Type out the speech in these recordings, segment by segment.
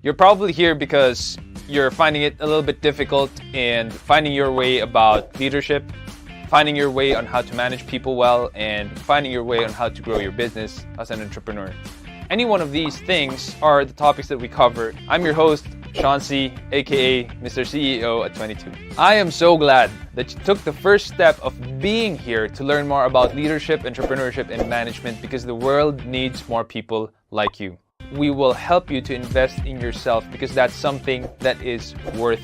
You're probably here because you're finding it a little bit difficult in finding your way about leadership, finding your way on how to manage people well, and finding your way on how to grow your business as an entrepreneur. Any one of these things are the topics that we cover. I'm your host, Sean C., aka Mr. CEO at 22. I am so glad that you took the first step of being here to learn more about leadership, entrepreneurship, and management because the world needs more people like you. We will help you to invest in yourself because that's something that is worth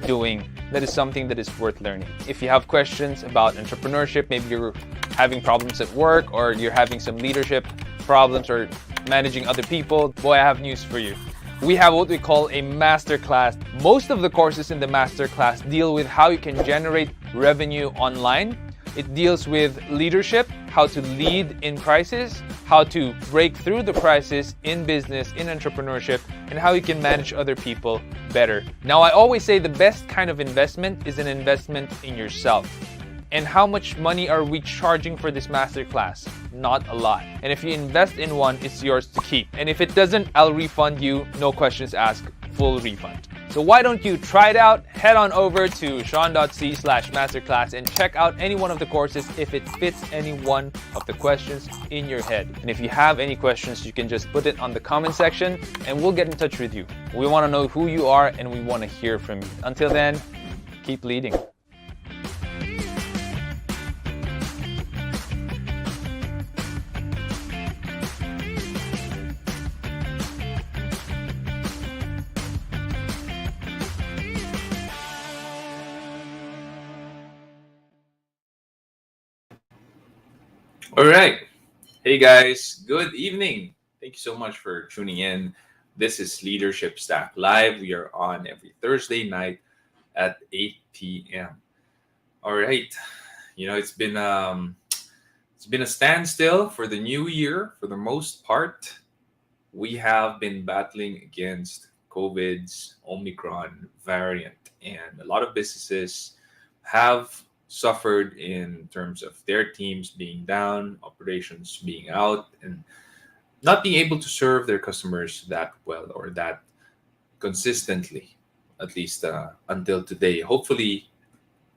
doing. That is something that is worth learning. If you have questions about entrepreneurship, maybe you're having problems at work or you're having some leadership problems or managing other people, boy, I have news for you. We have what we call a masterclass. Most of the courses in the masterclass deal with how you can generate revenue online. It deals with leadership, how to lead in crisis, how to break through the crisis in business, in entrepreneurship, and how you can manage other people better. Now, I always say the best kind of investment is an investment in yourself. And how much money are we charging for this masterclass? Not a lot. And if you invest in one, it's yours to keep. And if it doesn't, I'll refund you, no questions asked, full refund. So why don't you try it out? Head on over to sean.c/masterclass and check out any one of the courses if it fits any one of the questions in your head. And if you have any questions, you can just put it on the comment section and we'll get in touch with you. We want to know who you are and we want to hear from you. Until then, keep leading. All right. Hey guys, good evening. Thank you so much for tuning in. This is Leadership Stack Live. We are on every Thursday night at 8 p.m. All right. It's been a standstill for the new year for the most part. We have been battling against COVID's Omicron variant, and a lot of businesses have suffered in terms of their teams being down, operations being out, and not being able to serve their customers that well or that consistently, at least until today. Hopefully,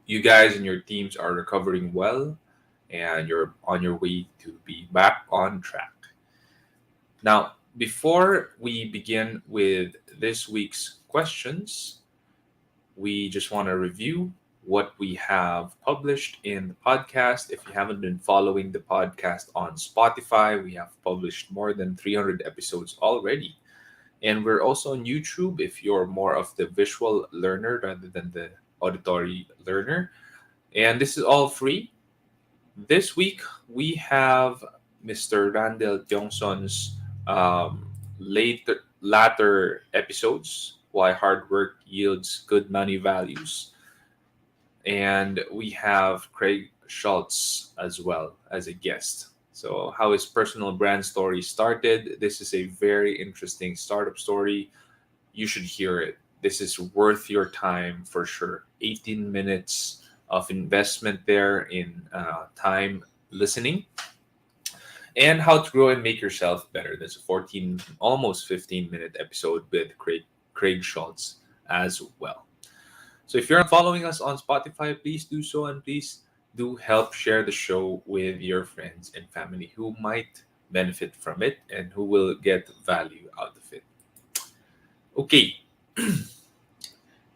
you guys and your teams are recovering well and you're on your way to be back on track. Now, before we begin with this week's questions, we just want to review what we have published in the podcast. If you haven't been following the podcast on Spotify, we have published more than 300 episodes already. And we're also on YouTube if you're more of the visual learner rather than the auditory learner. And this is all free. This week, we have Mr. Randall Jongson's latter episodes, Why Hard Work Yields Good Money Values. And we have Craig Schultz as well as a guest. So how his personal brand story started. This is a very interesting startup story. You should hear it. This is worth your time for sure. 18 minutes of investment there in time listening. And how to grow and make yourself better. There's a almost 15-minute episode with Craig Schultz as well. So if you're not following us on Spotify, please do so, and please do help share the show with your friends and family who might benefit from it and who will get value out of it. Okay.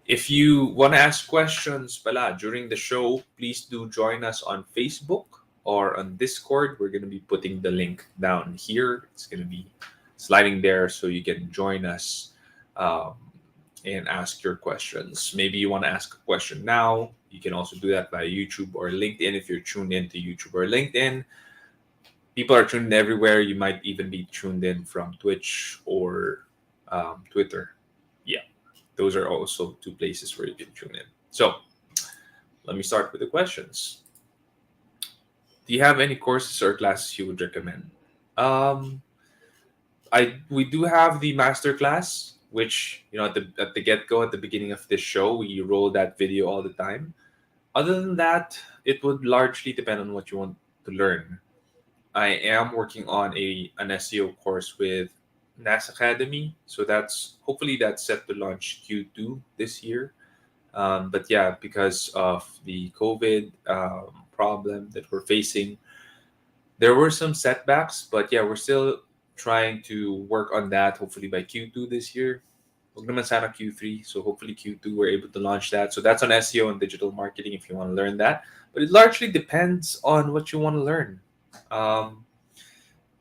If you want to ask questions during the show, please do join us on Facebook or on Discord. We're going to be putting the link down here. It's going to be sliding there so you can join us and ask your questions. Maybe you want to ask a question now. You can also do that via YouTube or LinkedIn if you're tuned in to YouTube or LinkedIn. People are tuned in everywhere. You might even be tuned in from Twitch or Twitter. Yeah, those are also two places where you can tune in. So let me start with the questions. Do you have any courses or classes you would recommend? We do have the masterclass, which at the get-go, at the beginning of this show, we roll that video all the time. Other than that, it would largely depend on what you want to learn. I am working on an SEO course with NAS Academy. So that's hopefully that's set to launch Q2 this year. But yeah, because of the COVID problem that we're facing, there were some setbacks. But yeah, we're still trying to work on that. Hopefully by Q2 this year. Huwag naman sana Q3. So hopefully Q2 we're able to launch that. So that's on SEO and digital marketing if you want to learn that. But it largely depends on what you want to learn. Um,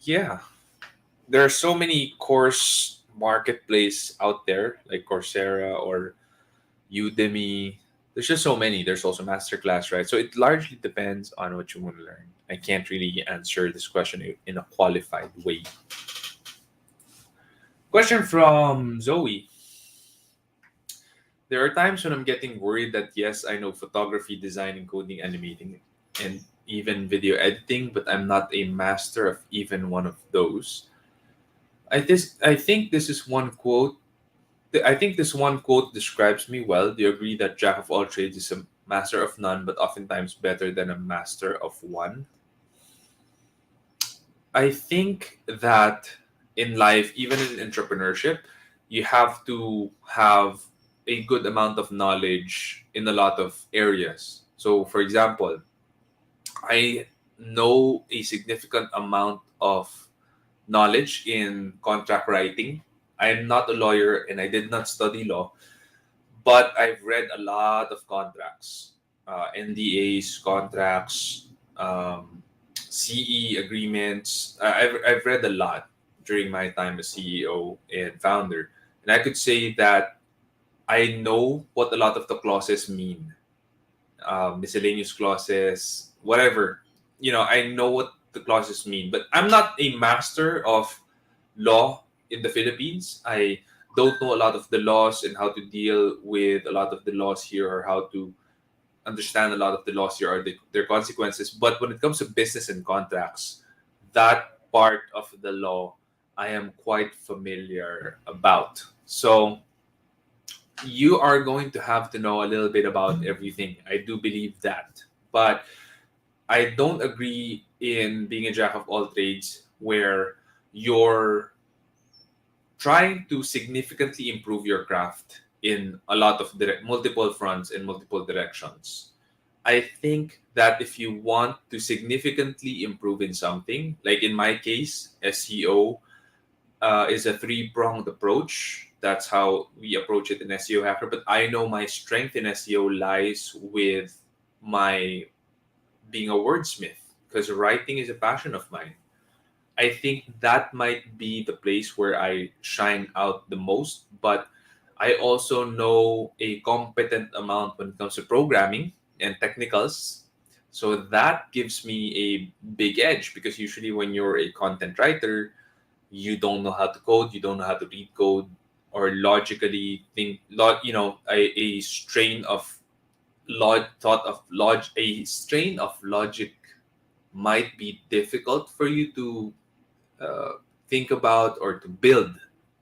yeah, there are so many course marketplace out there like Coursera or Udemy. There's just so many. There's also masterclass, right? So it largely depends on what you want to learn. I can't really answer this question in a qualified way. Question from Zoe. There are times when I'm getting worried that yes, I know photography, design, coding, animating, and even video editing, but I'm not a master of even one of those. I think this is one quote. I think this one quote describes me well. Do you agree that Jack of all trades is a master of none, but oftentimes better than a master of one? I think that in life, even in entrepreneurship, you have to have a good amount of knowledge in a lot of areas. So, for example, I know a significant amount of knowledge in contract writing. I'm not a lawyer and I did not study law, but I've read a lot of contracts, NDAs, contracts, CE agreements. I've read a lot during my time as CEO and founder. And I could say that I know what a lot of the clauses mean, miscellaneous clauses, whatever. I know what the clauses mean, but I'm not a master of law in the Philippines. I don't know a lot of the laws and how to deal with a lot of the laws here or how to understand a lot of the laws here or their consequences. But when it comes to business and contracts, that part of the law I am quite familiar about. So you are going to have to know a little bit about everything. I do believe that. But I don't agree in being a jack of all trades where you're trying to significantly improve your craft in a lot of multiple fronts in multiple directions. I think that if you want to significantly improve in something, like in my case, SEO is a three-pronged approach. That's how we approach it in SEO Hacker. But I know my strength in SEO lies with my being a wordsmith because writing is a passion of mine. I think that might be the place where I shine out the most. But I also know a competent amount when it comes to programming and technicals. So that gives me a big edge because usually when you're a content writer, you don't know how to code, you don't know how to read code, or logically think, a strain of a strain of logic might be difficult for you to uh, think about or to build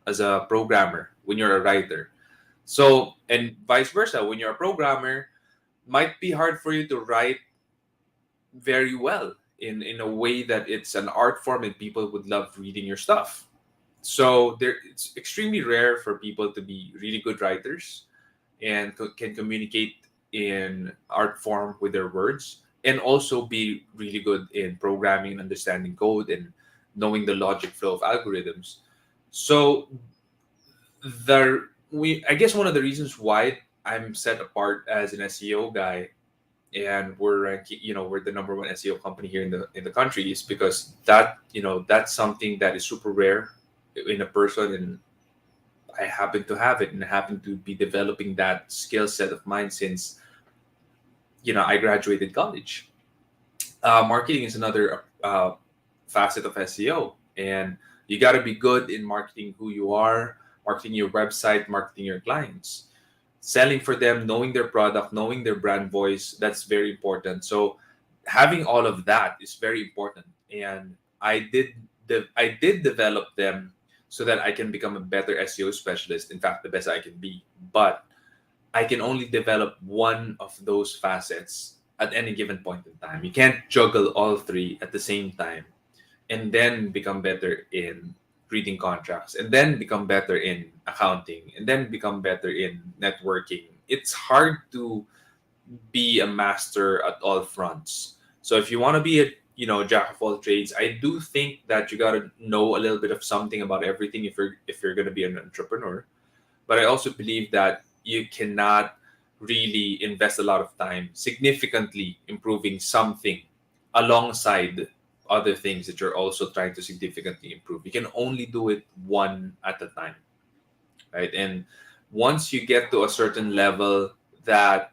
as a programmer when you're a writer. So, and vice versa, when you're a programmer, might be hard for you to write very well in a way that it's an art form and people would love reading your stuff. So it's extremely rare for people to be really good writers and can communicate in art form with their words and also be really good in programming and understanding code and knowing the logic flow of algorithms. So I guess one of the reasons why I'm set apart as an SEO guy and we're ranking, we're the number one SEO company here in the country is because that's something that is super rare in a person, and I happen to have it and I happen to be developing that skill set of mine since I graduated college. Marketing is another facet of SEO, and you got to be good in marketing who you are, marketing your website, marketing your clients, selling for them, knowing their product, knowing their brand voice. That's very important. So having all of that is very important, and I did develop them so that I can become a better SEO specialist. In fact, the best I can be. But I can only develop one of those facets at any given point in time. You can't juggle all three at the same time and then become better in reading contracts, and then become better in accounting, and then become better in networking. It's hard to be a master at all fronts. So if you want to be a jack of all trades, I do think that you got to know a little bit of something about everything if you're going to be an entrepreneur. But I also believe that you cannot really invest a lot of time significantly improving something alongside other things that you're also trying to significantly improve. You can only do it one at a time, right? And once you get to a certain level that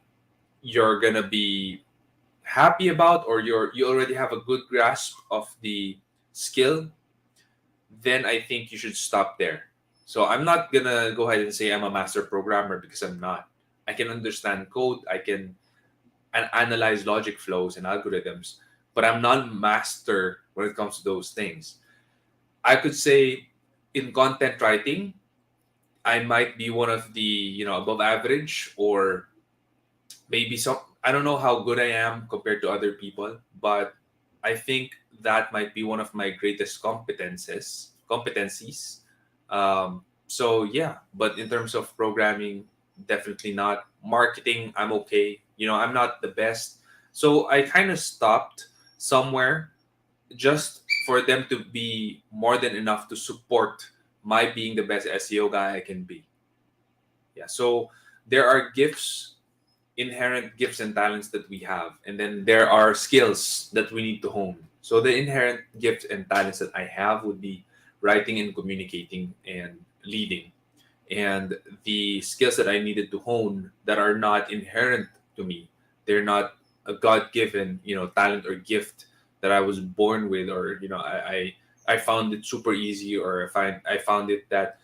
you're gonna be happy about, or you already have a good grasp of the skill, then I think you should stop there. So I'm not gonna go ahead and say I'm a master programmer, because I'm not. I can understand code, I can analyze logic flows and algorithms, but I'm not a master when it comes to those things. I could say in content writing, I might be one of the above average, or maybe some. I don't know how good I am compared to other people, but I think that might be one of my greatest competencies. So yeah, but in terms of programming, definitely not. Marketing, I'm okay. I'm not the best, so I kind of stopped somewhere, just for them to be more than enough to support my being the best SEO guy I can be. Yeah, so there are inherent gifts and talents that we have, and then there are skills that we need to hone. So the inherent gifts and talents that I have would be writing and communicating and leading. And the skills that I needed to hone that are not inherent to me, they're not a God-given talent or gift that I was born with, or I found it super easy, or I found it that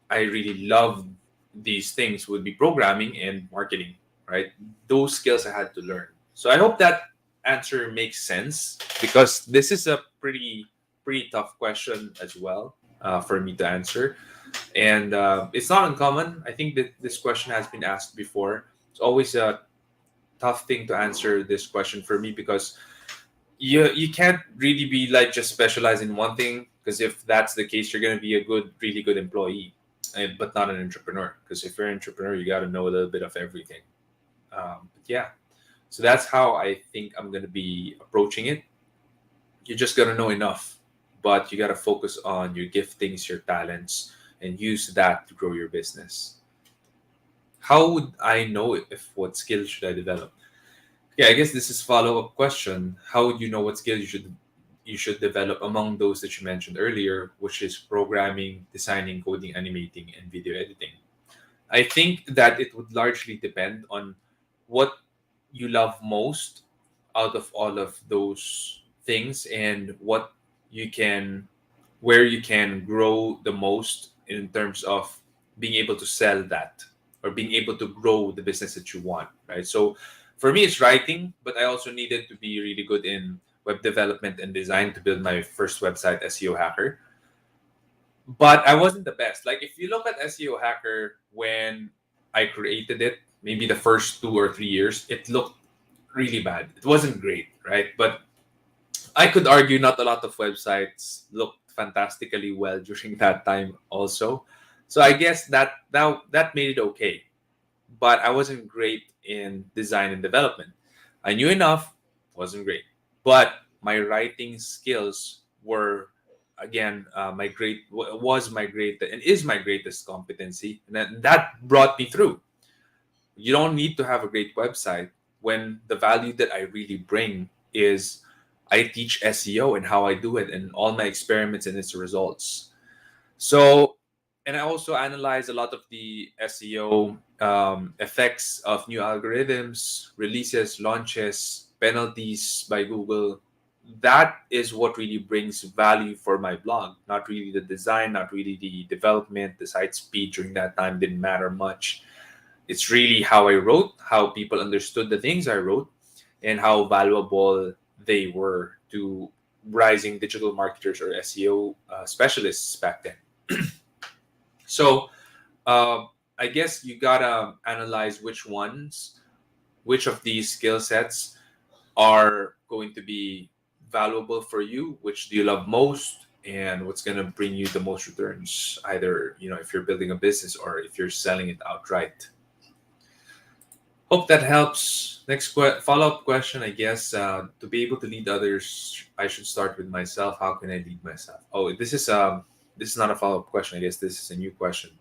I really love these things, would be programming and marketing, right? Those skills I had to learn. So I hope that answer makes sense, because this is a pretty tough question as well, for me to answer. And it's not uncommon. I think that this question has been asked before. It's always a tough thing to answer this question for me, because you can't really be like just specialize in one thing, because if that's the case, you're going to be a really good employee, but not an entrepreneur. Because if you're an entrepreneur, you got to know a little bit of everything. But yeah, so that's how I think I'm going to be approaching it. You just got to know enough, but you got to focus on your giftings, your talents, and use that to grow your business. How would I know if what skills should I develop? Yeah, I guess this is follow-up question. How would you know what skills you should develop among those that you mentioned earlier, which is programming, designing, coding, animating, and video editing? I think that it would largely depend on what you love most out of all of those things, and where you can grow the most in terms of being able to sell that, or being able to grow the business that you want, right? So for me, it's writing, but I also needed to be really good in web development and design to build my first website, SEO Hacker. But I wasn't the best. Like, if you look at SEO Hacker, when I created it, maybe the first 2 or 3 years, it looked really bad. It wasn't great, right? But I could argue not a lot of websites looked fantastically well during that time also. So I guess that made it okay. But I wasn't great in design and development. I knew enough, wasn't great. But my writing skills were, again, was my great and is my greatest competency, and that brought me through. You don't need to have a great website, when the value that I really bring is I teach SEO and how I do it, and all my experiments and its results. So, and I also analyze a lot of the SEO effects of new algorithms, releases, launches, penalties by Google. That is what really brings value for my blog. Not really the design, not really the development, the site speed during that time didn't matter much. It's really how I wrote, how people understood the things I wrote, and how valuable they were to rising digital marketers or SEO specialists back then. So I guess you gotta analyze which of these skill sets are going to be valuable for you, which do you love most, and what's going to bring you the most returns, either if you're building a business or if you're selling it outright. Hope that helps. Next follow-up question, I guess. To be able to lead others, I should start with myself. How can I lead myself? Oh, this is not a follow-up question. I guess this is a new question.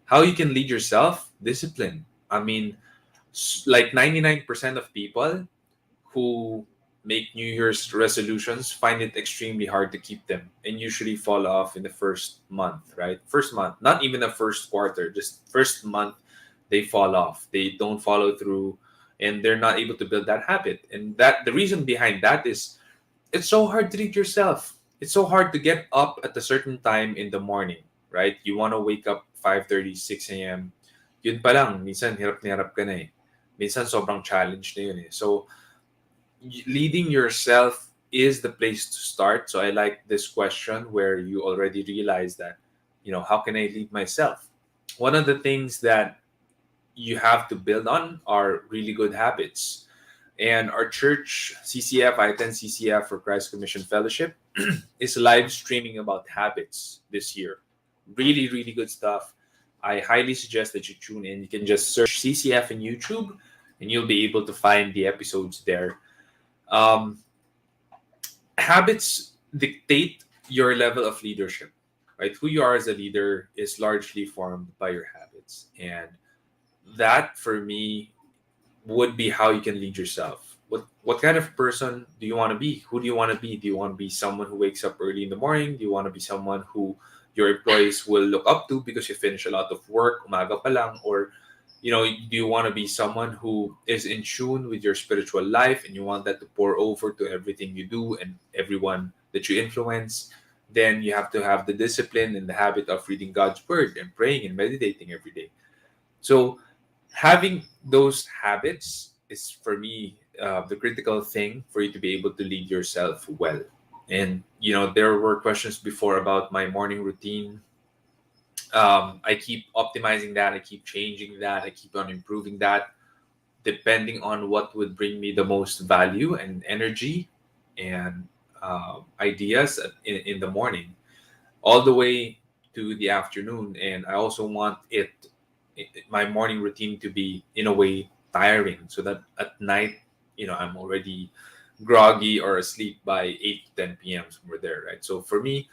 How you can lead yourself? Discipline. I mean, like 99% of people who make New Year's resolutions find it extremely hard to keep them and usually fall off in the first month, right? First month, not even the first quarter, just first month, they fall off. They don't follow through and they're not able to build that habit. And that the reason behind that is it's so hard to lead yourself. It's so hard to get up at a certain time in the morning, right? You want to wake up 5:30, 6 a.m. Yun pa lang, minsan hirap na hirap ka na eh. Minsan sobrang challenge na yun eh. So, leading yourself is the place to start. So I like this question where you already realize that, how can I lead myself? One of the things that you have to build on are really good habits. And our church, CCF, I attend CCF for Christ Commission Fellowship, is live streaming about habits this year. Really, really good stuff. I highly suggest that you tune in. You can just search CCF in YouTube and you'll be able to find the episodes there. um, Habits dictate your level of leadership, right? Who you are as a leader is largely formed by your habits. And that, for me, would be how you can lead yourself. What kind of person do you want to be? Who do you want to be? Do you want to be someone who wakes up early in the morning? Do you want to be someone who your employees will look up to because you finish a lot of work umaga pa lang? Or do you want to be someone who is in tune with your spiritual life and you want that to pour over to everything you do and everyone that you influence? Then you have to have the discipline and the habit of reading God's word and praying and meditating every day. So having those habits is, for me, the critical thing for you to be able to lead yourself well. And there were questions before about my morning routine. I keep optimizing that, I keep changing that, I keep on improving that, depending on what would bring me the most value and energy and ideas in the morning, all the way to the afternoon. And I also want my morning routine to be, in a way, tiring, so that at night, I'm already groggy or asleep by 8 to 10 p.m., somewhere there, right? So for me,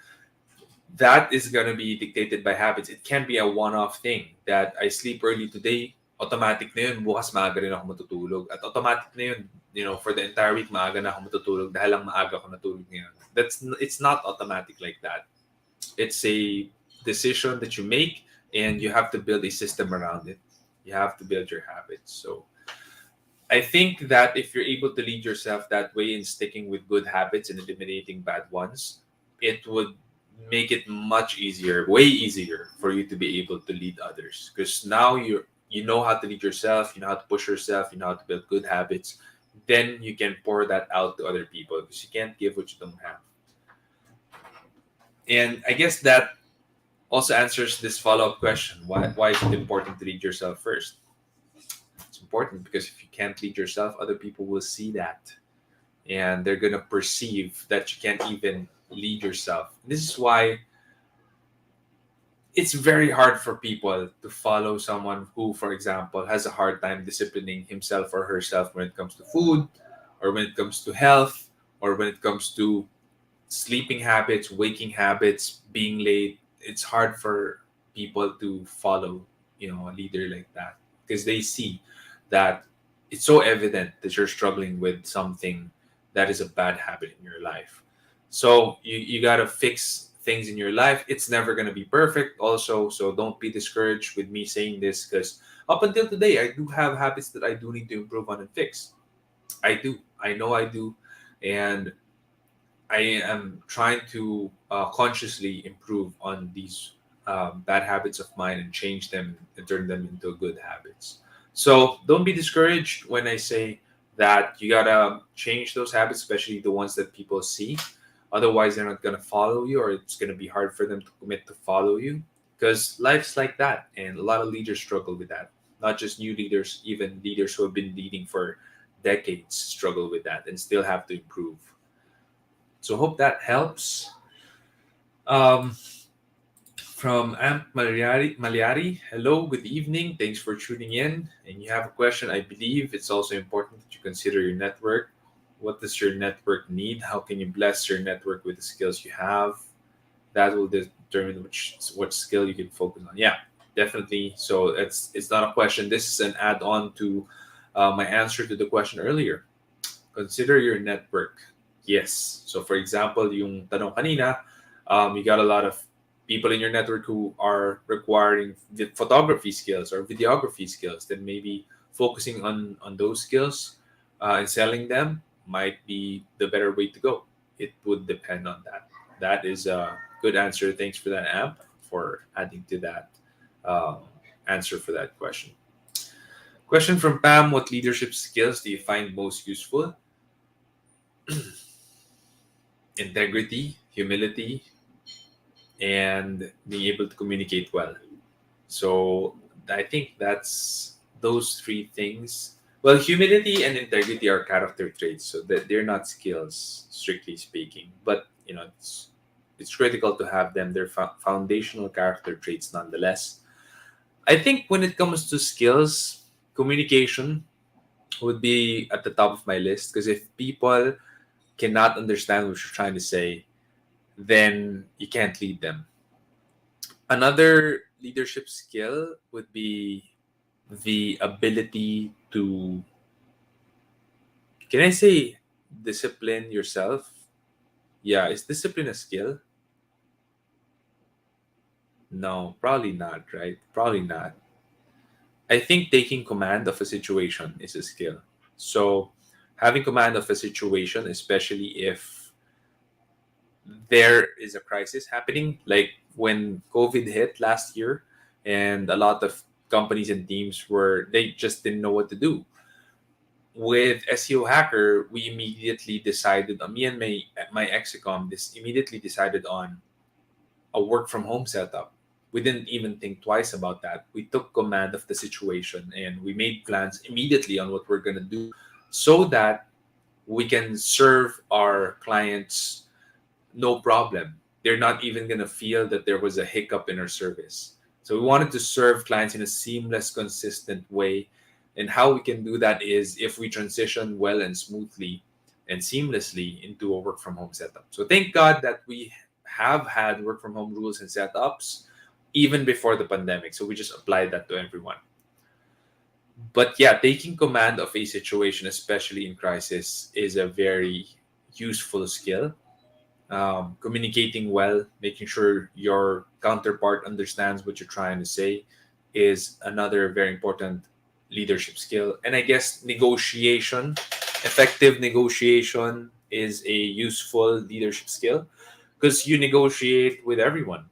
that is going to be dictated by habits. It can be a one-off thing that I sleep early today, automatic na yun, bukas maaga rin ako matutulog. At automatic na yun, for the entire week, maaga na ako matutulog dahil lang maaga ako natulog ngayon. It's not automatic like that. It's a decision that you make, and you have to build a system around it. You have to build your habits. So I think that if you're able to lead yourself that way in sticking with good habits and eliminating bad ones, it would make it much easier, way easier for you to be able to lead others. Because now you know how to lead yourself, you know how to push yourself, you know how to build good habits. Then you can pour that out to other people because you can't give what you don't have. And I guess that also answers this follow-up question. Why is it important to lead yourself first? It's important because if you can't lead yourself, other people will see that. And they're going to perceive that you can't even lead yourself. This is why it's very hard for people to follow someone who, for example, has a hard time disciplining himself or herself when it comes to food, or when it comes to health, or when it comes to sleeping habits, waking habits, being late. It's hard for people to follow, a leader like that, because they see that it's so evident that you're struggling with something that is a bad habit in your life. So you got to fix things in your life. It's never going to be perfect also, so don't be discouraged with me saying this, because up until today I do have habits that I do need to improve on and fix. I know I do. And I am trying to consciously improve on these bad habits of mine and change them and turn them into good habits. So don't be discouraged when I say that you gotta change those habits, especially the ones that people see. Otherwise, they're not gonna follow you, or it's gonna be hard for them to commit to follow you, because life's like that, and a lot of leaders struggle with that. Not just new leaders, even leaders who have been leading for decades struggle with that and still have to improve. So hope that helps. Um, from Amp Maliari, hello, good evening. Thanks for tuning in. And you have a question. I believe it's also important that you consider your network. What does your network need? How can you bless your network with the skills you have? That will determine what skill you can focus on. Yeah, definitely. So it's not a question. This is an add-on to my answer to the question earlier. Consider your network. Yes. So for example, yung tanong kanina, you got a lot of people in your network who are requiring photography skills or videography skills. Then maybe focusing on those skills and selling them might be the better way to go. It would depend on that. That is a good answer. Thanks for that, Amp, for adding to that um, answer for that question. Question from Pam: what leadership skills do you find most useful? Integrity, humility, and being able to communicate well. So I think that's those three things. Well, humility and integrity are character traits, so that they're not skills, strictly speaking. But it's critical to have them. They're foundational character traits, nonetheless. I think when it comes to skills, communication would be at the top of my list because if people cannot understand what you're trying to say, then you can't lead them. Another leadership skill would be the ability to, can I say, discipline yourself? Yeah, is discipline a skill? No, probably not, right? Probably not. I think taking command of a situation is a skill. So, having command of a situation, especially if there is a crisis happening, like when COVID hit last year, and a lot of companies and teams were they just didn't know what to do. With SEO Hacker, we immediately decided. Me and my execom this immediately decided on a work from home setup. We didn't even think twice about that. We took command of the situation and we made plans immediately on what we're gonna do, so that we can serve our clients no problem. They're not even going to feel that there was a hiccup in our service. So we wanted to serve clients in a seamless, consistent way. And how we can do that is if we transition well and smoothly and seamlessly into a work from home setup. So thank God that we have had work from home rules and setups even before the pandemic. So we just applied that to everyone. But yeah, taking command of a situation, especially in crisis, is a very useful skill. Communicating well, making sure your counterpart understands what you're trying to say is another very important leadership skill. And I guess negotiation, effective negotiation is a useful leadership skill because you negotiate with everyone.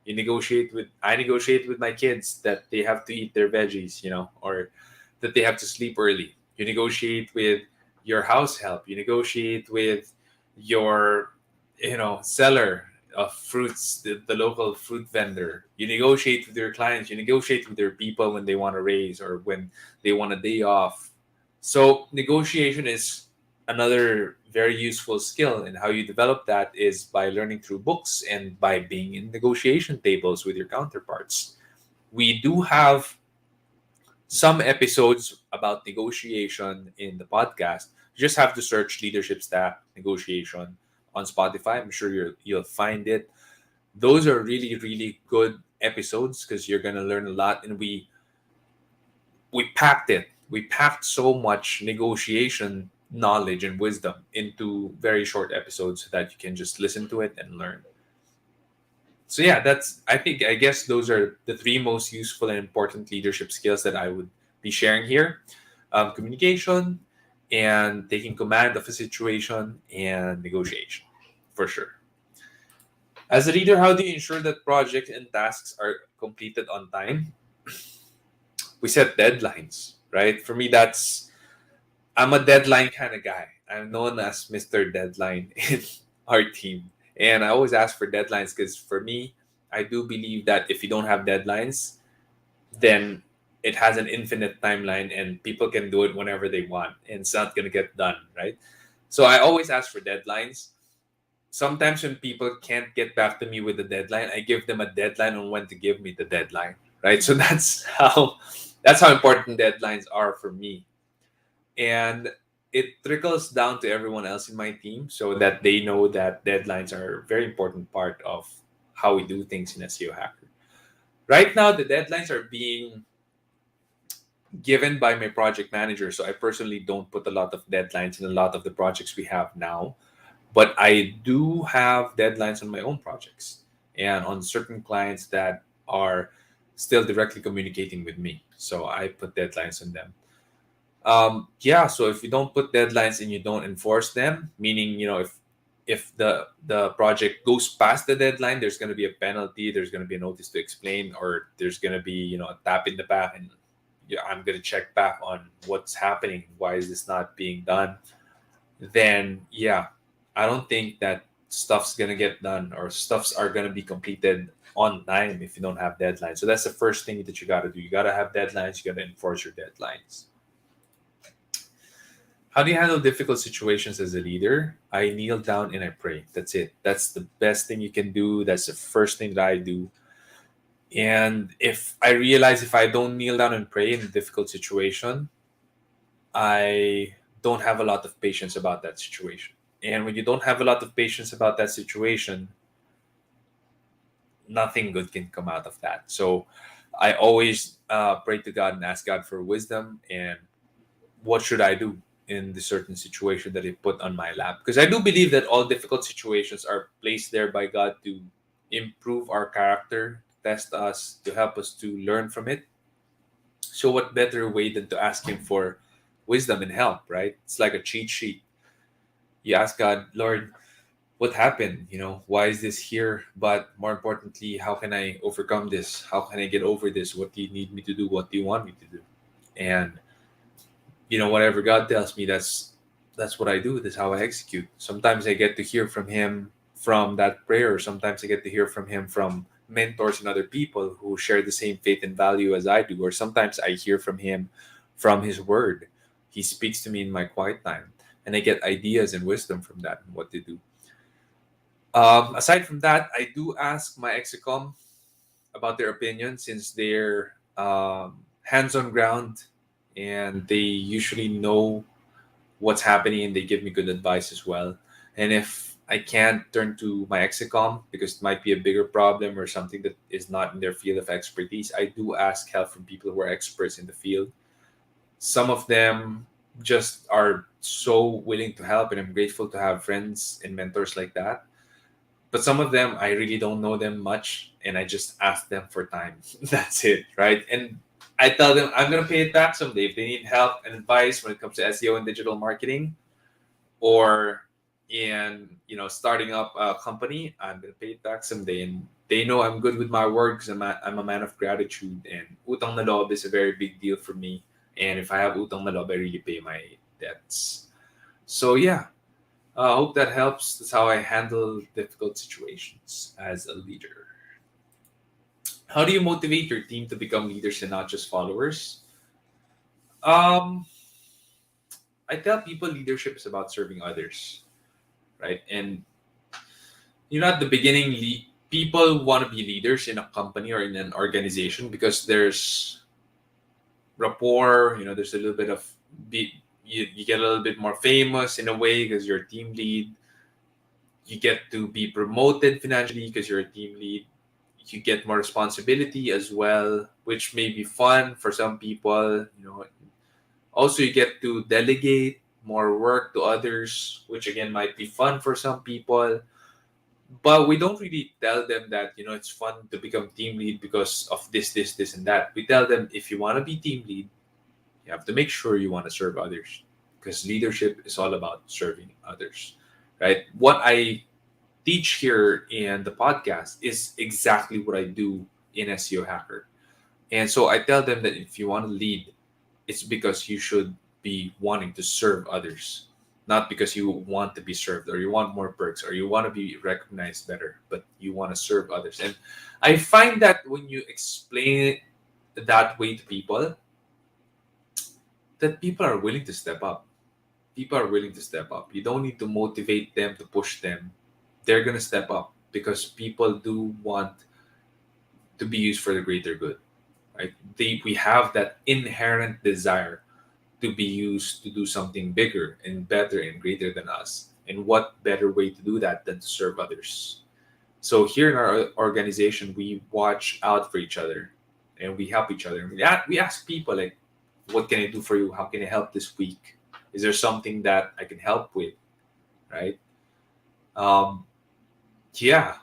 I negotiate with my kids that they have to eat their veggies, or that they have to sleep early. You negotiate with your house help. You negotiate with your seller of fruits, the local fruit vendor. You negotiate with your clients. You negotiate with your people when they want to raise or when they want a day off. So negotiation is another very useful skill, and how you develop that is by learning through books and by being in negotiation tables with your counterparts. We do have some episodes about negotiation in the podcast. You just have to search leadership staff negotiation on Spotify. I'm sure you'll find it. Those are really really good episodes because you're gonna learn a lot, and we packed it. We packed so much negotiation knowledge and wisdom into very short episodes so that you can just listen to it and learn. So yeah, I guess those are the three most useful and important leadership skills that I would be sharing here: communication, and taking command of a situation, and negotiation, for sure. As a leader, how do you ensure that projects and tasks are completed on time? We set deadlines, right? For me, I'm a deadline kind of guy. I'm known as Mr. Deadline in our team. And I always ask for deadlines because for me, I do believe that if you don't have deadlines, then it has an infinite timeline and people can do it whenever they want and it's not going to get done, right? So I always ask for deadlines. Sometimes when people can't get back to me with the deadline, I give them a deadline on when to give me the deadline, right? So that's how important deadlines are for me. And it trickles down to everyone else in my team so that they know that deadlines are a very important part of how we do things in SEO Hacker. Right now, the deadlines are being given by my project manager. So I personally don't put a lot of deadlines in a lot of the projects we have now, but I do have deadlines on my own projects and on certain clients that are still directly communicating with me. So I put deadlines on them. Yeah, so if you don't put deadlines and you don't enforce them, meaning, if the project goes past the deadline, there's going to be a penalty, there's going to be a notice to explain, or there's going to be, a tap in the back, and yeah, I'm going to check back on what's happening, why is this not being done. Then yeah, I don't think that stuff's going to get done, or stuffs are going to be completed on time if you don't have deadlines. So that's the first thing that you got to do. You got to have deadlines, you got to enforce your deadlines. How do you handle difficult situations as a leader? I kneel down and I pray. That's it. That's the best thing you can do. That's the first thing that I do. And if I realize if I don't kneel down and pray in a difficult situation, I don't have a lot of patience about that situation. And when you don't have a lot of patience about that situation, nothing good can come out of that. So I always pray to God and ask God for wisdom and what should I do in the certain situation that He put on my lap. Because I do believe that all difficult situations are placed there by God to improve our character, test us, to help us to learn from it. So what better way than to ask Him for wisdom and help, right? It's like a cheat sheet. You ask God, Lord, what happened? Why is this here? But more importantly, how can I overcome this? How can I get over this? What do you need me to do? What do you want me to do? And whatever God tells me, that's what I do. That's how I execute. Sometimes I get to hear from Him from that prayer. Sometimes I get to hear from Him from mentors and other people who share the same faith and value as I do. Or sometimes I hear from Him from His Word. He speaks to me in my quiet time, and I get ideas and wisdom from that and what to do. Aside from that, I do ask my execom about their opinion, since they're hands on ground and they usually know what's happening and they give me good advice as well. And if I can't turn to my execom because it might be a bigger problem or something that is not in their field of expertise, I do ask help from people who are experts in the field. Some of them just are so willing to help, and I'm grateful to have friends and mentors like that. But some of them, I really don't know them much, and I just ask them for time. That's it, right? And I tell them I'm gonna pay it back someday if they need help and advice when it comes to SEO and digital marketing, or in starting up a company. I'm gonna pay it back someday, and they know I'm good with my word because I'm a man of gratitude, and utang na loob is a very big deal for me. And if I have utang na loob, I really pay my debts. So yeah, I hope that helps. That's how I handle difficult situations as a leader. How do you motivate your team to become leaders and not just followers? Um, I tell people leadership is about serving others, right? And at the beginning, people want to be leaders in a company or in an organization because there's rapport. There's a little bit of you get a little bit more famous in a way because you're a team lead. You get to be promoted financially because you're a team lead. You get more responsibility as well, which may be fun for some people. Also, you get to delegate more work to others, which again might be fun for some people. But we don't really tell them that it's fun to become team lead because of this, and that. We tell them if you want to be team lead, you have to make sure you want to serve others, because leadership is all about serving others, right? What I teach here in the podcast is exactly what I do in SEO Hacker. And so I tell them that if you want to lead, it's because you should be wanting to serve others, not because you want to be served or you want more perks or you want to be recognized better, but you want to serve others. And I find that when you explain it that way to people, that people are willing to step up. People are willing to step up. You don't need to motivate them, to push them. they're gonna step up because people do want to be used for the greater good, right? We have that inherent desire to be used to do something bigger and better and greater than us. And what better way to do that than to serve others? So here in our organization, we watch out for each other and we help each other. We ask people like, what can I do for you? How can I help this week? Is there something that I can help with? Right? Um, yeah.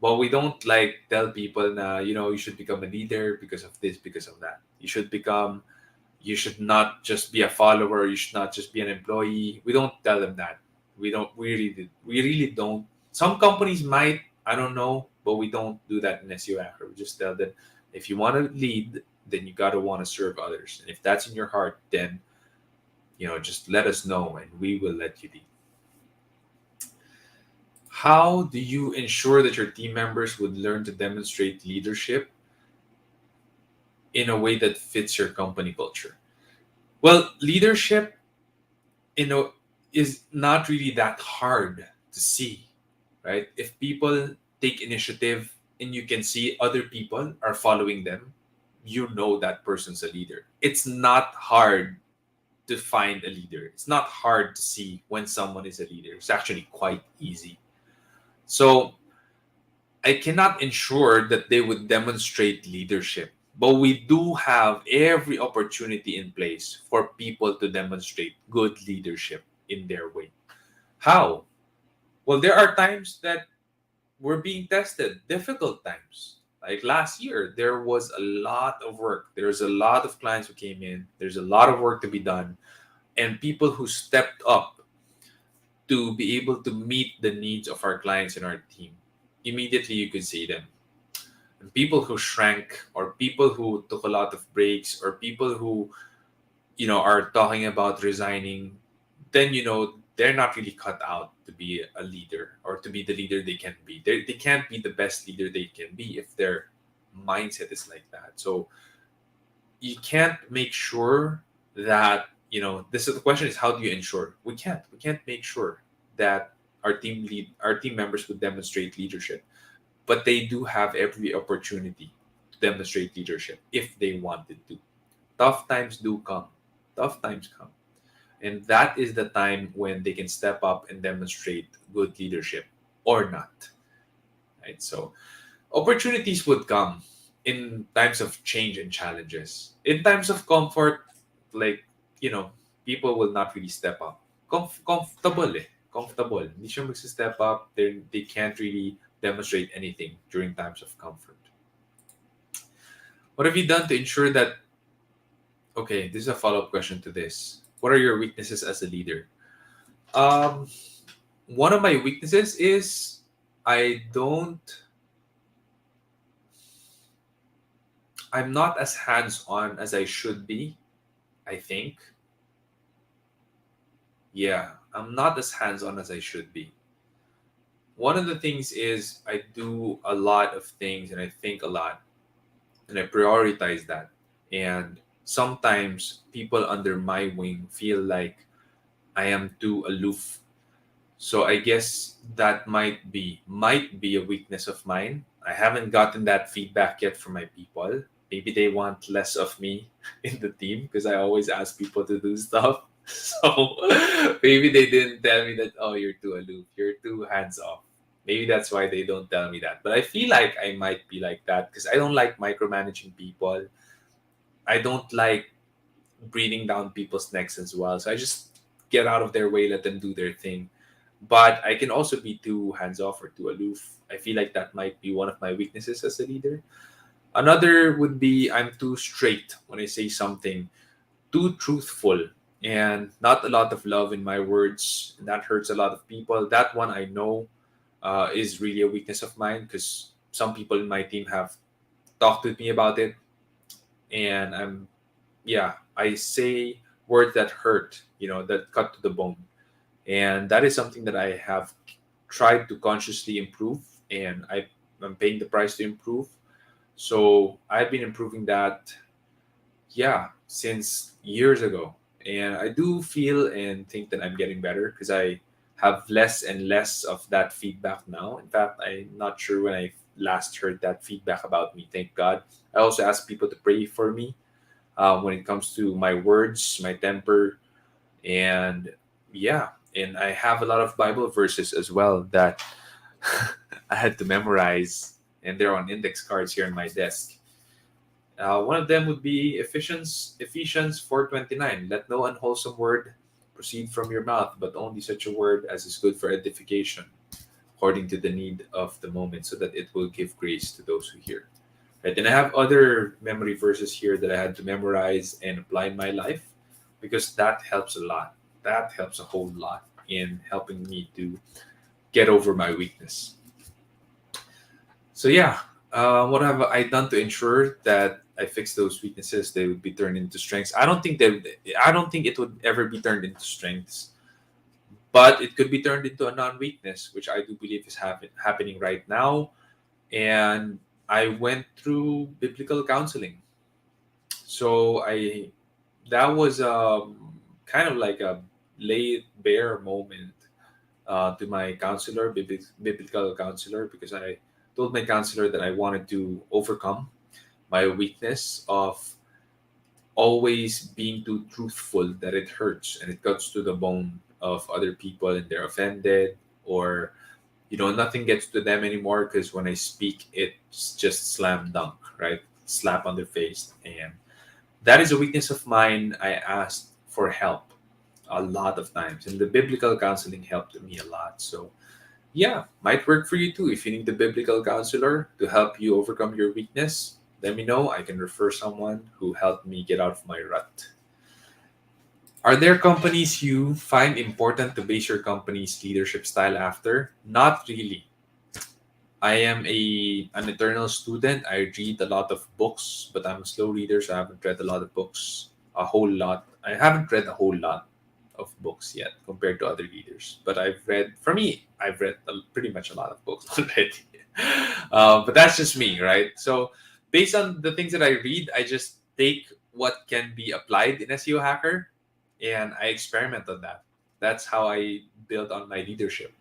But we don't like tell people na, you should become a leader because of this, because of that. You should not just be a follower. You should not just be an employee. We don't tell them that. We really don't. Some companies might, I don't know, but we don't do that in SEO Acro. We just tell them, if you want to lead, then you got to want to serve others. And if that's in your heart, then, just let us know and we will let you lead. How do you ensure that your team members would learn to demonstrate leadership in a way that fits your company culture? Well, leadership, you know, is not really that hard to see, right? If people take initiative and you can see other people are following them, you know that person's a leader. It's not hard to find a leader. It's not hard to see when someone is a leader. It's actually quite easy. So I cannot ensure that they would demonstrate leadership, but we do have every opportunity in place for people to demonstrate good leadership in their way. How? Well, there are times that we're being tested, difficult times. Like last year, there was a lot of work. There's a lot of clients who came in. There's a lot of work to be done. And people who stepped up to be able to meet the needs of our clients and our team. Immediately, you could see them. And people who shrank, or people who took a lot of breaks, or people who, are talking about resigning, then, they're not really cut out to be a leader or to be the leader they can be. They can't be the best leader they can be if their mindset is like that. So you can't make sure that, this is the question is, how do you ensure? We can't make sure that our team members would demonstrate leadership, but they do have every opportunity to demonstrate leadership if they wanted to. Tough times do come. Tough times come. And that is the time when they can step up and demonstrate good leadership or not. Right? So opportunities would come in times of change and challenges. In times of comfort, like, you know, people will not really step up. Comfortable eh. Comfortable. Hindi siya step up. They can't really demonstrate anything during times of comfort. What have you done to ensure that? Okay, this is a follow-up question to this. What are your weaknesses as a leader? Um, One of my weaknesses is I don't. I'm not as hands-on as I should be. I think. Yeah, I'm not as hands-on as I should be. One of the things is I do a lot of things and I think a lot and I prioritize that. And sometimes people under my wing feel like I am too aloof. So I guess that might be a weakness of mine. I haven't gotten that feedback yet from my people. Maybe they want less of me in the team because I always ask people to do stuff. So maybe they didn't tell me that, oh, you're too aloof, you're too hands off. Maybe that's why they don't tell me that. But I feel like I might be like that because I don't like micromanaging people. I don't like breathing down people's necks as well. So I just get out of their way, let them do their thing. But I can also be too hands off or too aloof. I feel like that might be one of my weaknesses as a leader. Another would be I'm too straight when I say something, too truthful, and not a lot of love in my words. And that hurts a lot of people. That one I know is really a weakness of mine because some people in my team have talked with me about it. And I say words that hurt, that cut to the bone. And that is something that I have tried to consciously improve, and I'm paying the price to improve. So I've been improving that, since years ago. And I do feel and think that I'm getting better because I have less and less of that feedback now. In fact, I'm not sure when I last heard that feedback about me. Thank God. I also ask people to pray for me when it comes to my words, my temper, and yeah. And I have a lot of Bible verses as well that I had to memorize, and they're on index cards here on my desk. One of them would be Ephesians 4:29. Let no unwholesome word proceed from your mouth, but only such a word as is good for edification, according to the need of the moment, so that it will give grace to those who hear. Right, and I have other memory verses here that I had to memorize and apply in my life because that helps a lot. That helps a whole lot in helping me to get over my weakness. So yeah, what have I done to ensure that I fix those weaknesses? They would be turned into strengths. I don't think it would ever be turned into strengths, but it could be turned into a non-weakness, which I do believe is happening right now. And I went through biblical counseling, so I that was kind of like a laid bare moment to my counselor, biblical counselor, because I told my counselor that I wanted to overcome my weakness of always being too truthful that it hurts and it cuts to the bone of other people and they're offended, or nothing gets to them anymore because when I speak it's just slam dunk, right? Slap on their face. And that is a weakness of mine. I asked for help a lot of times, and the biblical counseling helped me a lot. So yeah, might work for you too. If you need a biblical counselor to help you overcome your weakness, let me know. I can refer someone who helped me get out of my rut. Are there companies you find important to base your company's leadership style after? Not really. I am an eternal student. I read a lot of books, but I'm a slow reader, so I haven't read a lot of books. A whole lot. I haven't read a whole lot of books yet compared to other readers. But I've read pretty much a lot of books already. But that's just me, right? So based on the things that I read, I just take what can be applied in SEO Hacker and I experiment on that. That's how I build on my leadership.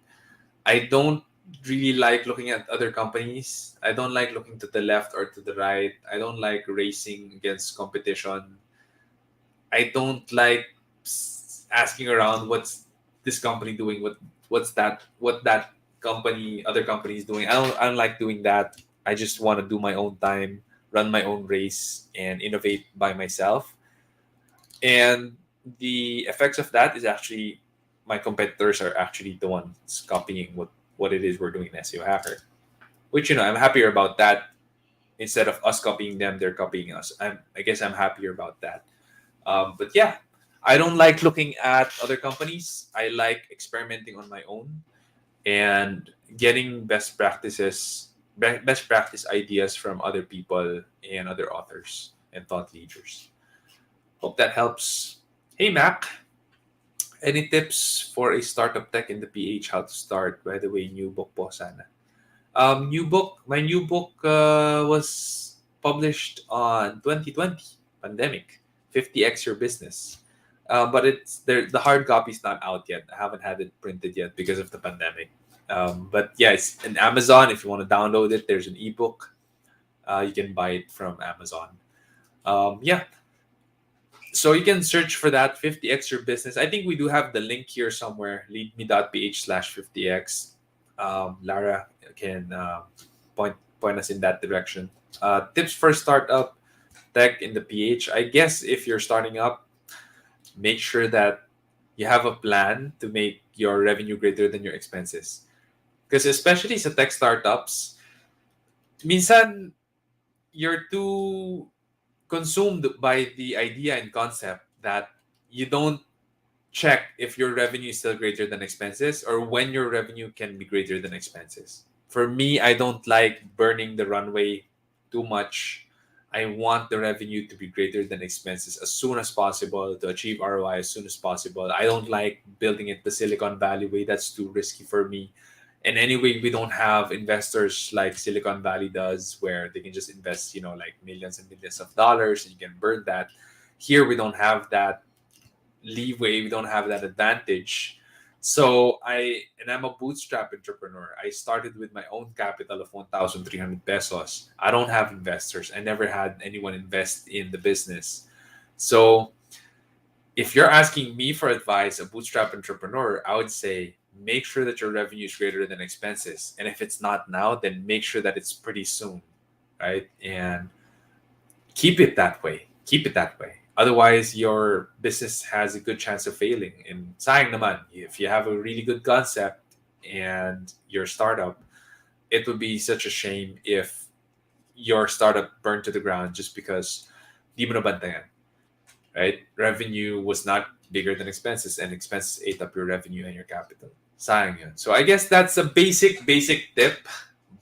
I don't really like looking at other companies. I don't like looking to the left or to the right. I don't like racing against competition. I don't like asking around what's this company doing, what that other company is doing. I don't like doing that. I just want to do my own time, run my own race, and innovate by myself. And the effects of that is actually my competitors are actually the ones copying what it is we're doing in SEO Hacker. Which I'm happier about that. Instead of us copying them, they're copying us. I guess I'm happier about that. But yeah, I don't like looking at other companies. I like experimenting on my own and getting best practice ideas from other people and other authors and thought leaders. Hope that helps. Hey Mac, any tips for a startup tech in the PH? How to start? By the way, new book po sana. My new book was published on 2020 pandemic. 50x your business. But it's there. The hard copy is not out yet. I haven't had it printed yet because of the pandemic. But yeah, it's in Amazon. If you want to download it, there's an ebook. You can buy it from Amazon. Yeah, so you can search for that 50x your business. I think we do have the link here somewhere. leadme.ph/50x. Lara can point us in that direction. Tips for startup tech in the PH. I guess if you're starting up, make sure that you have a plan to make your revenue greater than your expenses. Because especially sa tech startups, minsan you're too consumed by the idea and concept that you don't check if your revenue is still greater than expenses or when your revenue can be greater than expenses. For me, I don't like burning the runway too much. I want the revenue to be greater than expenses as soon as possible to achieve ROI as soon as possible. I don't like building it the Silicon Valley way. That's too risky for me. And anyway, we don't have investors like Silicon Valley does, where they can just invest, like millions and millions of dollars and you can burn that. Here, we don't have that leeway. We don't have that advantage. I'm a bootstrap entrepreneur. I started with my own capital of 1,300 pesos. I don't have investors. I never had anyone invest in the business. So if you're asking me for advice, a bootstrap entrepreneur, I would say make sure that your revenue is greater than expenses. And if it's not now, then make sure that it's pretty soon, right? And keep it that way. Keep it that way. Otherwise, your business has a good chance of failing. And sayang naman, if you have a really good concept and your startup, it would be such a shame if your startup burned to the ground just because di mo nabantayan, right? Revenue was not bigger than expenses, and expenses ate up your revenue and your capital. Sayang yun. So I guess that's a basic tip,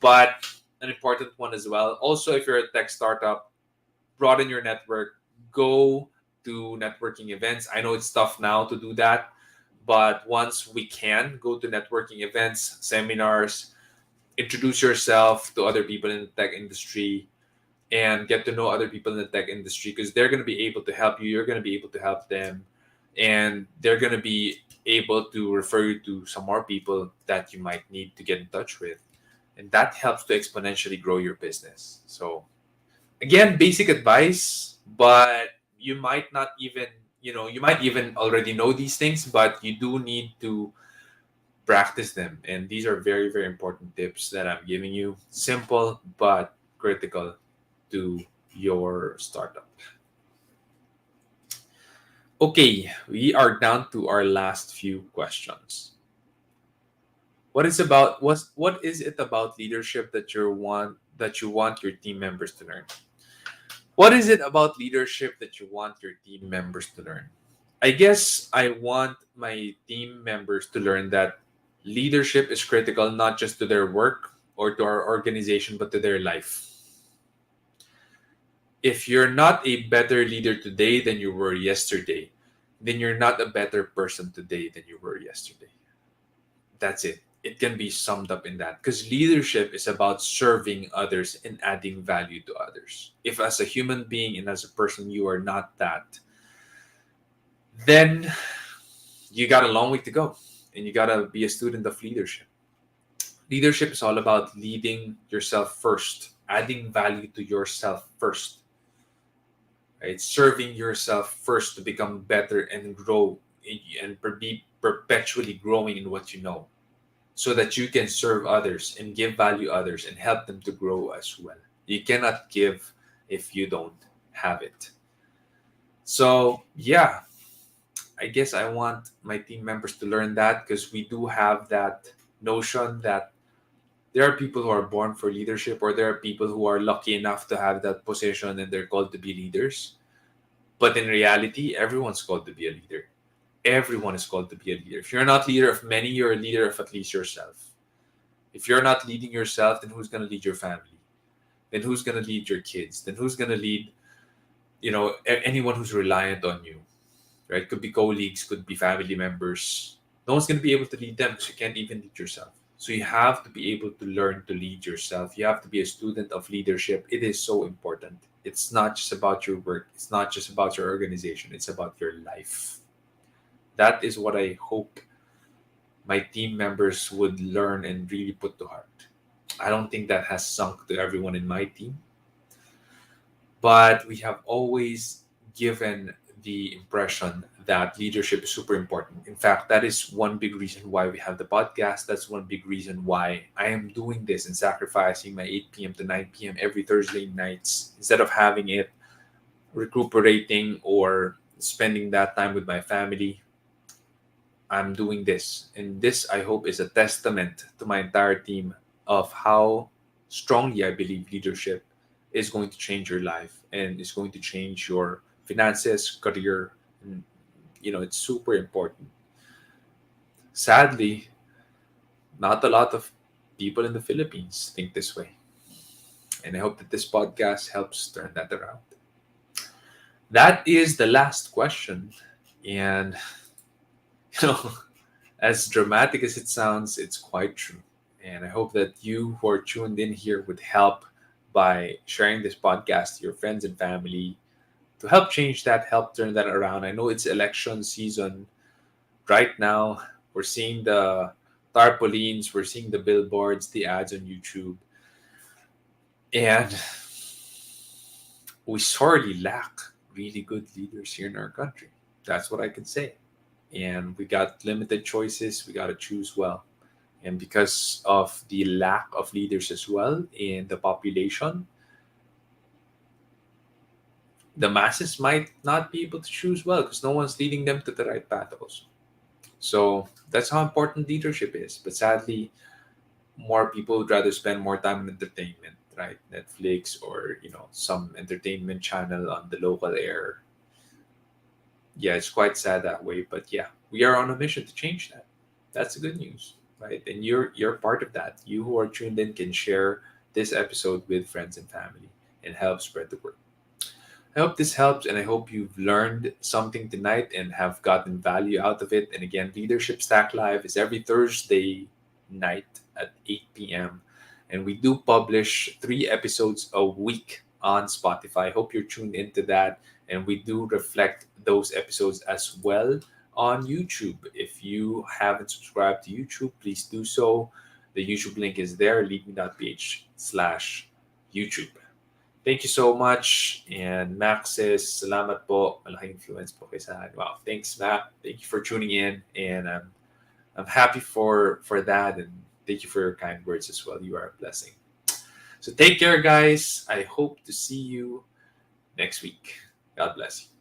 but an important one as well. Also, if you're a tech startup, broaden your network, go to networking events. I know it's tough now to do that, but once we can go to networking events, seminars, introduce yourself to other people in the tech industry and get to know other people in the tech industry because they're going to be able to help you. You're going to be able to help them, and they're going to be able to refer you to some more people that you might need to get in touch with. And that helps to exponentially grow your business. So again, basic advice, but you might not even, you might even already know these things, but you do need to practice them. And these are very, very important tips that I'm giving you. Simple, but critical to your startup. Okay, we are down to our last few questions. What is it about leadership that you want your team members to learn? What is it about leadership that you want your team members to learn? I guess I want my team members to learn that leadership is critical not just to their work or to our organization, but to their life. If you're not a better leader today than you were yesterday, then you're not a better person today than you were yesterday. That's it. It can be summed up in that because leadership is about serving others and adding value to others. If, as a human being and as a person, you are not that, then you got a long way to go and you got to be a student of leadership. Leadership is all about leading yourself first, adding value to yourself first, right? Serving yourself first to become better and grow and be perpetually growing in what you know so that you can serve others and give value others and help them to grow as well. You cannot give if you don't have it. So, yeah, I guess I want my team members to learn that because we do have that notion that there are people who are born for leadership or there are people who are lucky enough to have that position and they're called to be leaders. But in reality, everyone's called to be a leader. Everyone is called to be a leader. If you're not leader of many, you're a leader of at least yourself. If you're not leading yourself, then who's going to lead your family? Then who's going to lead your kids? Then who's going to lead, anyone who's reliant on you, right? Could be colleagues, could be family members. No one's going to be able to lead them because you can't even lead yourself. So you have to be able to learn to lead yourself. You have to be a student of leadership. It is so important. It's not just about your work. It's not just about your organization. It's about your life. That is what I hope my team members would learn and really put to heart. I don't think that has sunk to everyone in my team, but we have always given the impression that leadership is super important. In fact, that is one big reason why we have the podcast. That's one big reason why I am doing this and sacrificing my 8 p.m. to 9 p.m. every Thursday nights instead of having it recuperating or spending that time with my family. I'm doing this. And this, I hope, is a testament to my entire team of how strongly I believe leadership is going to change your life and is going to change your finances, career. And, it's super important. Sadly, not a lot of people in the Philippines think this way. And I hope that this podcast helps turn that around. That is the last question. And, you know, as dramatic as it sounds, it's quite true. And I hope that you who are tuned in here would help by sharing this podcast to your friends and family to help change that, help turn that around. I know it's election season right now. We're seeing the tarpaulins, we're seeing the billboards, the ads on YouTube, and we sorely lack really good leaders here in our country. That's what I can say. And we got limited choices. We got to choose well. And because of the lack of leaders as well in the population, the masses might not be able to choose well because no one's leading them to the right path also. So that's how important leadership is. But sadly, more people would rather spend more time on entertainment, right? Netflix or some entertainment channel on the local air. Yeah, it's quite sad that way. But yeah, we are on a mission to change that. That's the good news, right? And you're part of that. You who are tuned in can share this episode with friends and family and help spread the word. I hope this helps, and I hope you've learned something tonight and have gotten value out of it. And again, Leadership Stack Live is every Thursday night at 8 p.m. And we do publish 3 episodes a week on Spotify. Hope you're tuned into that. And we do reflect those episodes as well on YouTube. If you haven't subscribed to YouTube, please do so. The YouTube link is there, leadme.ph/YouTube. Thank you so much. And Max says, salamat po. Malaking influence po kay Sahan. Wow. Thanks, Mac. Thank you for tuning in. And I'm happy for that. And thank you for your kind words as well. You are a blessing. So take care, guys. I hope to see you next week. God bless you.